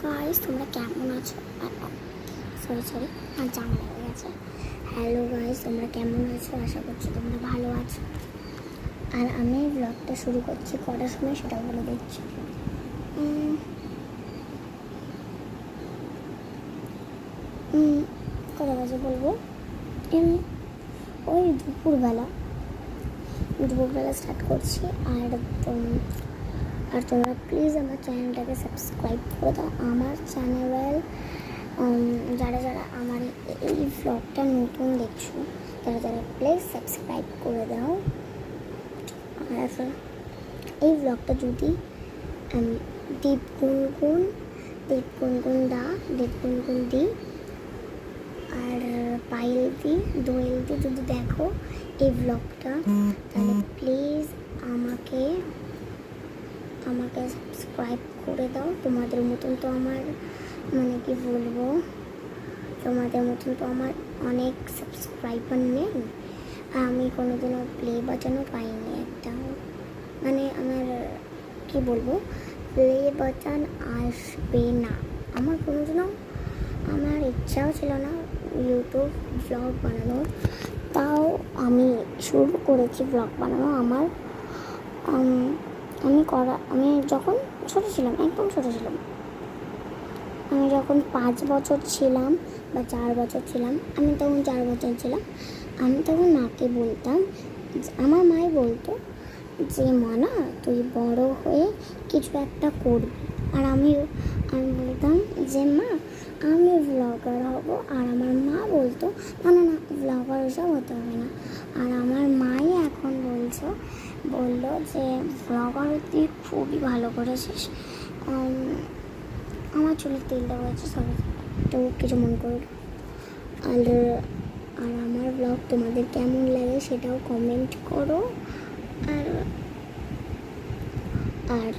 Guys, তোমরা কেমন আছো? সরি আমার জানা লেগে গেছে। হ্যালো গাইস, তোমরা কেমন আছো? আশা করছি তোমরা ভালো আছো। আর আমি ব্লগটা শুরু করছি কটার সময় সেটাও বলে দিচ্ছি। কটা বাজে বলবো? ওই দুপুরবেলা স্টার্ট করছি। আর তোমরা প্লিজ আমার চ্যানেলটাকে সাবস্ক্রাইব করে দাও। আমার চ্যানেল যারা আমার এই ব্লগটা নতুন দেখছো, যারা প্লিজ সাবস্ক্রাইব করে দাও। আর এই ব্লগটা যদি দীপ গুনগুন দি আর পায়েল দি দোয়েল দি যদি দেখো এই ব্লগটা, তাহলে প্লিজ আমাকে সাবস্ক্রাইব করে দাও। তোমাদের মতন তো আমার কি বলবো, তোমাদের মতন তো আমার অনেক সাবস্ক্রাইবার নেই। আমি কোনোদিনও প্লে বাটনও পাইনি একটা, আমার কি বলবো, প্লে বাটন আসবে না। আমার কোনোদিনও আমার ইচ্ছাও ছিল না ইউটিউব ব্লগ বানানোর। তাও আমি শুরু করেছি ব্লগ বানানো। আমি যখন ছোটো ছিলাম, একদম ছোটো ছিলাম, আমি যখন 5 বছর ছিলাম বা 4 বছর ছিলাম, আমি তখন 4 বছর ছিলাম, আমি তখন মাকে বলতাম, আমার মাই বলতো যে মানা তুই বড় হয়ে কিছু একটা করবি। আর আমি বলতাম যে মা আমি ব্লগার হব। আর আমার মা বলতো না ব্লগার ওসব হতে হবে না। আর আমার মাই এখন বললো যে ব্লগার তুই খুবই ভালো করেছিস। আমার চুলে তেল দেওয়া হয়েছে, সরি, তো কিছু মনে করো। আর আমার ব্লগ তোমাদের কেমন লাগে সেটাও কমেন্ট করো। আর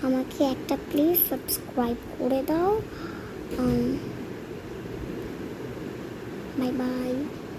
আমাকে একটা প্লিজ সাবস্ক্রাইব করে দাও। Bye bye.